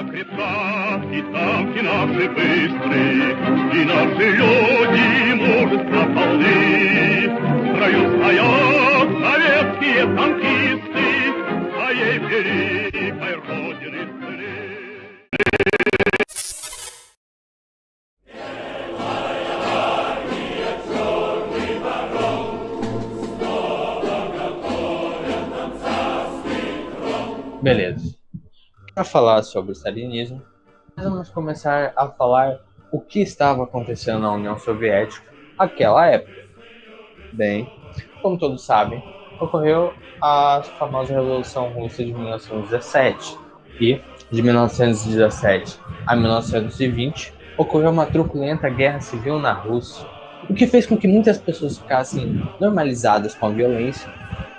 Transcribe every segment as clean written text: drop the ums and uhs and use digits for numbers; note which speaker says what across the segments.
Speaker 1: крепка, и танки наши быстрые, и наши люди мужества полны. В строю стоят советские танкисты, своей великой Родины сыны.
Speaker 2: Beleza. Para falar sobre o stalinismo, nós vamos começar a falar o que estava acontecendo na União Soviética naquela época. Bem, como todos sabem, ocorreu a famosa Revolução Russa de 1917 e de 1917 a 1920 ocorreu uma truculenta guerra civil na Rússia, o que fez com que muitas pessoas ficassem normalizadas com a violência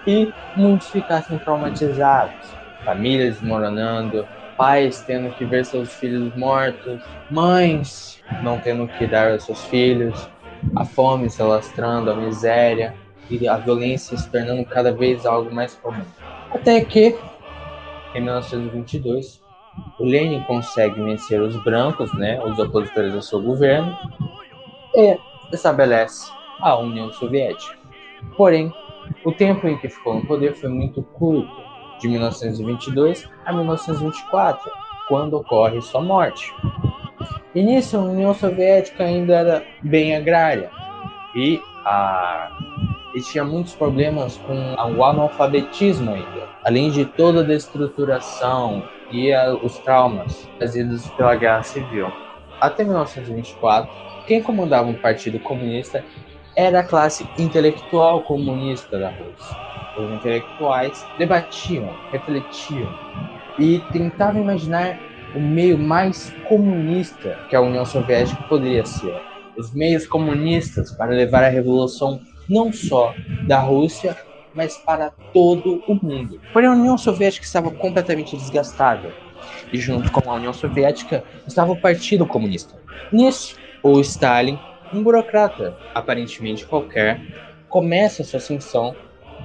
Speaker 2: e muitos ficassem traumatizados. Famílias desmoronando, pais tendo que ver seus filhos mortos, mães não tendo que dar aos seus filhos, a fome se alastrando, a miséria e a violência se tornando cada vez algo mais comum. Até que, em 1922, o Lenin consegue vencer os brancos, os opositores ao seu governo, e estabelece a União Soviética. Porém, o tempo em que ficou no poder foi muito curto, de 1922 a 1924, quando ocorre sua morte. E nisso, a União Soviética ainda era bem agrária e tinha muitos problemas com o analfabetismo ainda, além de toda a destruturação e os traumas trazidos pela Guerra Civil. Até 1924, quem comandava o Partido Comunista era a classe intelectual comunista da Rússia. Os intelectuais debatiam, refletiam e tentavam imaginar o meio mais comunista que a União Soviética poderia ser. Os meios comunistas para levar a revolução não só da Rússia, mas para todo o mundo. Porém, a União Soviética estava completamente desgastada. E junto com a União Soviética estava o Partido Comunista. Nisso, o Stalin, um burocrata aparentemente qualquer, começa sua ascensão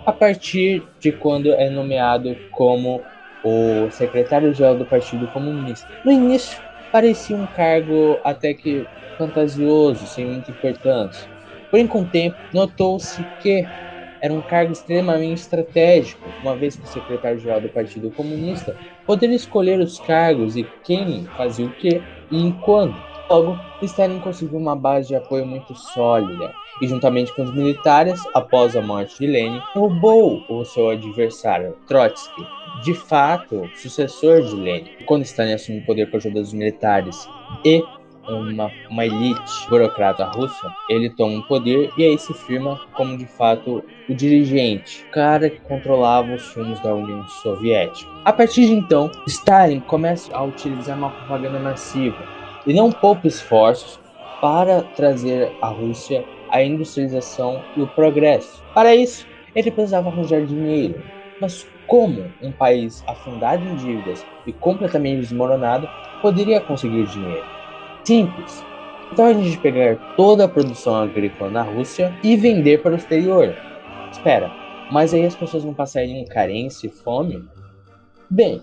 Speaker 2: a partir de quando é nomeado como o secretário-geral do Partido Comunista. No início, parecia um cargo até que fantasioso, sem muita importância. Porém, com o tempo, notou-se que era um cargo extremamente estratégico, uma vez que o secretário-geral do Partido Comunista poderia escolher os cargos e quem fazia o que e em quando. Logo, Stalin conseguiu uma base de apoio muito sólida e, juntamente com os militares, após a morte de Lenin, derrubou o seu adversário, Trotsky, de fato, sucessor de Lenin. Quando Stalin assume o poder com a ajuda dos militares e uma elite burocrata russa, ele toma o poder e aí se firma como, de fato, o dirigente, o cara que controlava os rumos da União Soviética. A partir de então, Stalin começa a utilizar uma propaganda massiva e não poupa esforços para trazer à Rússia a industrialização e o progresso. Para isso, ele precisava arranjar dinheiro. Mas como um país afundado em dívidas e completamente desmoronado poderia conseguir dinheiro? Simples. Então a gente pegar toda a produção agrícola na Rússia e vender para o exterior. Espera, mas aí as pessoas não passariam carência e fome? Bem,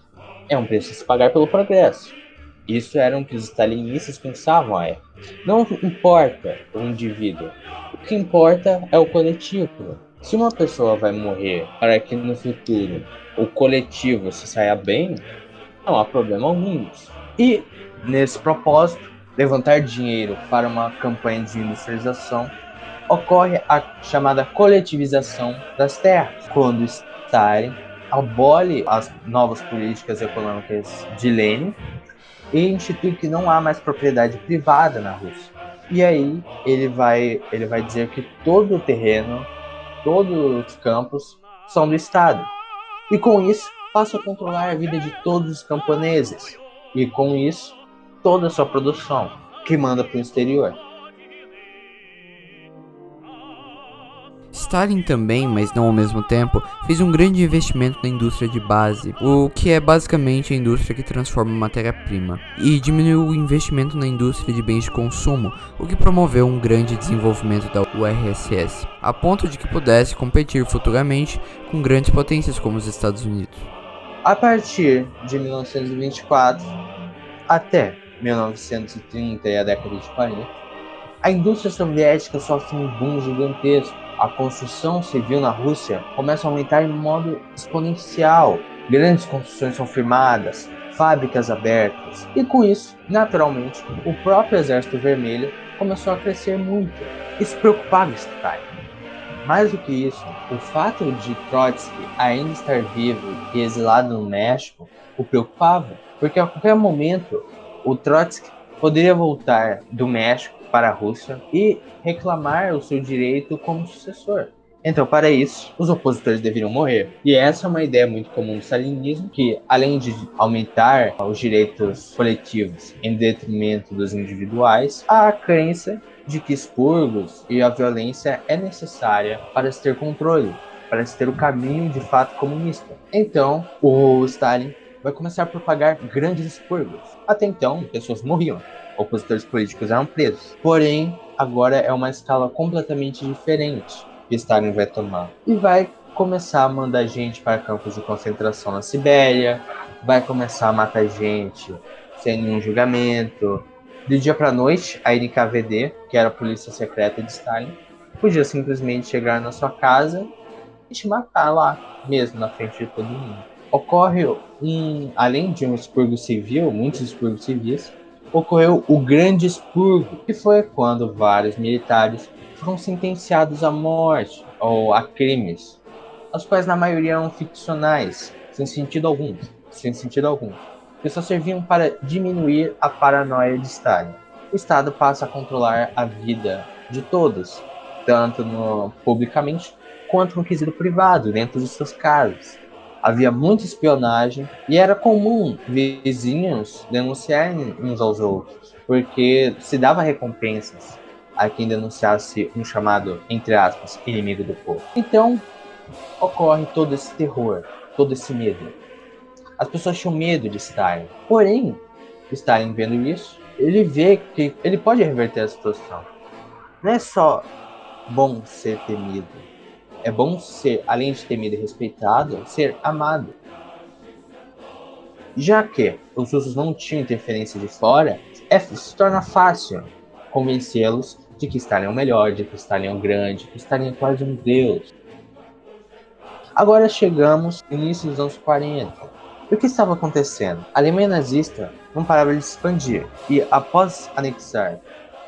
Speaker 2: é um preço a se pagar pelo progresso. Isso era o que os stalinistas pensavam à época. Não importa o indivíduo, o que importa é o coletivo. Se uma pessoa vai morrer para que no futuro o coletivo se saia bem, não há problema algum. E, nesse propósito, levantar dinheiro para uma campanha de industrialização, ocorre a chamada coletivização das terras, quando Stalin abole as novas políticas econômicas de Lenin e institui que não há mais propriedade privada na Rússia. E aí ele vai dizer que todo o terreno, todos os campos são do Estado. E com isso passa a controlar a vida de todos os camponeses. E com isso, toda a sua produção, que manda para o exterior.
Speaker 3: Stalin também, mas não ao mesmo tempo, fez um grande investimento na indústria de base, o que é basicamente a indústria que transforma matéria-prima, e diminuiu o investimento na indústria de bens de consumo, o que promoveu um grande desenvolvimento da URSS, a ponto de que pudesse competir futuramente com grandes potências como os Estados Unidos.
Speaker 2: A partir de 1924, até 1930 e a década de 40, a indústria soviética sofre um boom gigantesco. A construção civil na Rússia começa a aumentar em modo exponencial. Grandes construções são firmadas, fábricas abertas, e com isso, naturalmente, o próprio Exército Vermelho começou a crescer muito. Isso preocupava Stalin. Mais do que isso, o fato de Trotsky ainda estar vivo e exilado no México o preocupava, porque a qualquer momento o Trotsky poderia voltar do México para a Rússia e reclamar o seu direito como sucessor. Então, para isso, os opositores deveriam morrer. E essa é uma ideia muito comum do stalinismo, que além de aumentar os direitos coletivos em detrimento dos individuais, há a crença de que expurgos e a violência é necessária para se ter controle, para se ter o caminho de fato comunista. Então, o Stalin vai começar a propagar grandes expurgos. Até então, pessoas morriam, opositores políticos eram presos. Porém, agora é uma escala completamente diferente que Stalin vai tomar. E vai começar a mandar gente para campos de concentração na Sibéria, vai começar a matar gente sem nenhum julgamento. Do dia para a noite, a NKVD, que era a polícia secreta de Stalin, podia simplesmente chegar na sua casa e te matar lá, mesmo na frente de todo mundo. Ocorre além de um expurgo civil, muitos expurgos civis, ocorreu o Grande Expurgo, que foi quando vários militares foram sentenciados à morte ou a crimes, os quais na maioria eram ficcionais, sem sentido algum, que só serviam para diminuir a paranoia de Stalin. O Estado passa a controlar a vida de todos, tanto publicamente quanto no quesito privado, dentro dos seus casas. Havia muita espionagem e era comum vizinhos denunciarem uns aos outros, porque se dava recompensas a quem denunciasse um chamado, entre aspas, inimigo do povo. Então, ocorre todo esse terror, todo esse medo. As pessoas tinham medo de Stalin. Porém, Stalin vendo isso, ele vê que ele pode reverter a situação. Não é só bom ser temido. É bom ser, além de temido e respeitado, ser amado. Já que os russos não tinham interferência de fora, se torna fácil convencê-los de que Stalin é o melhor, de que Stalin é o grande, que Stalin é quase um deus. Agora chegamos no início dos anos 40. E o que estava acontecendo? A Alemanha nazista não parava de se expandir, e após anexar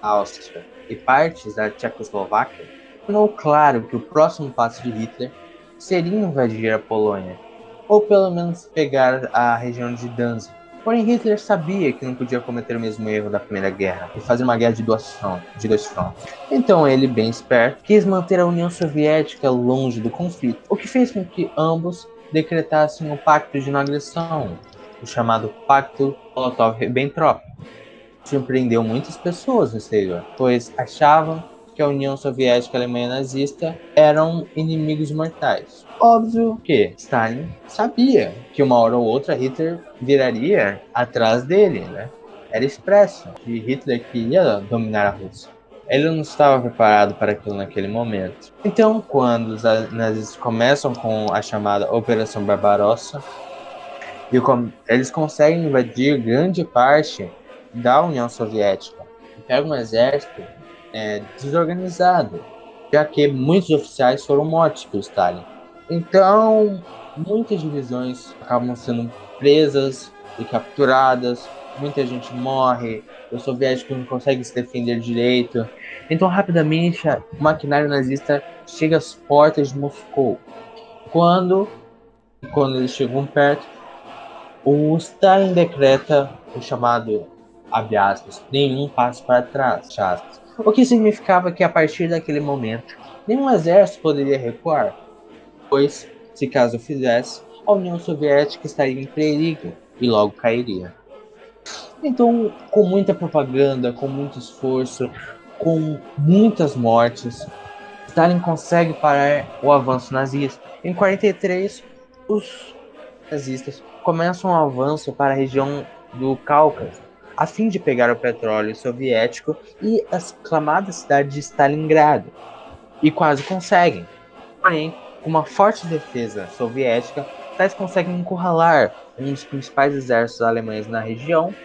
Speaker 2: a Áustria e partes da Tchecoslováquia, tornou claro que o próximo passo de Hitler seria invadir a Polônia, ou pelo menos pegar a região de Danzig. Porém, Hitler sabia que não podia cometer o mesmo erro da Primeira Guerra e fazer uma guerra de dois frontes. Então ele, bem esperto, quis manter a União Soviética longe do conflito, o que fez com que ambos decretassem um pacto de não agressão, o chamado Pacto Molotov-Ribbentrop. Surpreendeu muitas pessoas no exterior, pois achavam que a União Soviética e a Alemanha nazista eram inimigos mortais. Óbvio que Stalin sabia que uma hora ou outra Hitler viraria atrás dele, né? Era expresso que Hitler queria dominar a Rússia. Ele não estava preparado para aquilo naquele momento. Então, quando os nazistas começam com a chamada Operação Barbarossa, e eles conseguem invadir grande parte da União Soviética, pegam um exército desorganizado, já que muitos oficiais foram mortos por Stalin. Então, muitas divisões acabam sendo presas e capturadas, muita gente morre, os soviéticos não conseguem se defender direito. Então, rapidamente, o maquinário nazista chega às portas de Moscou. Quando eles chegam perto, o Stalin decreta o chamado, abre aspas, nenhum passo para trás, aspas. O que significava que a partir daquele momento, nenhum exército poderia recuar, pois, se caso fizesse, a União Soviética estaria em perigo e logo cairia. Então, com muita propaganda, com muito esforço, com muitas mortes, Stalin consegue parar o avanço nazista. Em 43, os nazistas começam um avanço para a região do Cáucaso, a fim de pegar o petróleo soviético e a aclamada cidade de Stalingrado. E quase conseguem. Porém, com uma forte defesa soviética, eles conseguem encurralar um dos principais exércitos alemães na região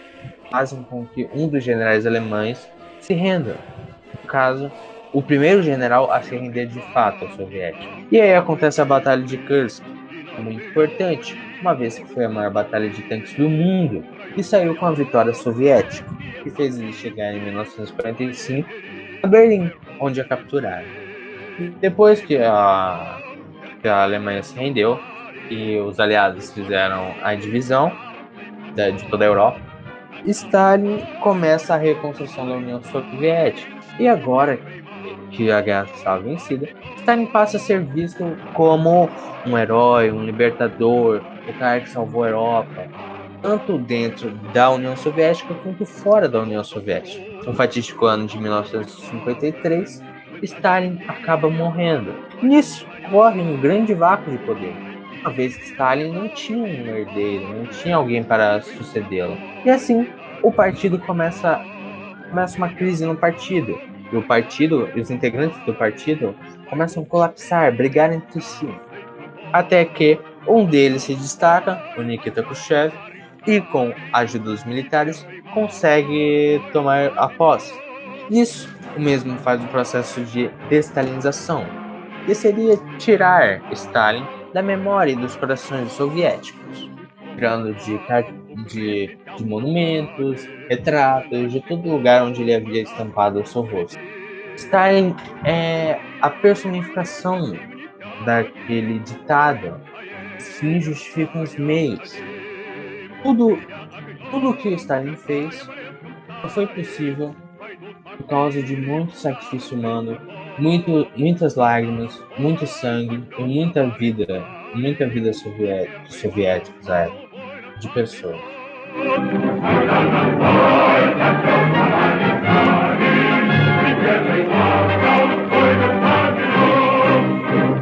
Speaker 2: fazem com que um dos generais alemães se renda. No caso, o primeiro general a se render de fato aos soviéticos. E aí acontece a Batalha de Kursk, muito importante, uma vez que foi a maior batalha de tanques do mundo e saiu com a vitória soviética, que fez ele chegar em 1945 a Berlim, onde a capturaram. Depois que a Alemanha se rendeu e os aliados fizeram a divisão de toda a Europa, Stalin começa a reconstrução da União Soviética. E agora que a guerra estava vencida, Stalin passa a ser visto como um herói, um libertador, o cara que salvou a Europa, tanto dentro da União Soviética quanto fora da União Soviética. No fatídico ano de 1953, Stalin acaba morrendo. Nisso, corre um grande vácuo de poder, uma vez que Stalin não tinha um herdeiro, não tinha alguém para sucedê-lo. E assim, o partido começa uma crise no partido. E o partido, e os integrantes do partido, começam a colapsar, brigar entre si. Até que um deles se destaca, o Nikita Khrushchev, e com a ajuda dos militares, consegue tomar a posse. Isso o mesmo faz o processo de destalinização, que seria tirar Stalin da memória e dos corações soviéticos, tirando de monumentos, retratos, de todo lugar onde ele havia estampado o seu rosto. Stalin é a personificação daquele ditado: os fins justificam os meios. Tudo que Stalin fez só foi possível por causa de muito sacrifício humano, muitas lágrimas, muito sangue e muita vida soviética, de pessoas.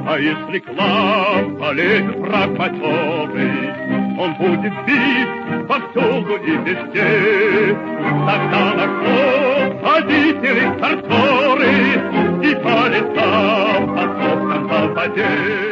Speaker 1: А если класса лезет враг матерый, он будет бить повсюду и везде. Тогда на что водители, стартеры и по лесам, по сопкам, по воде.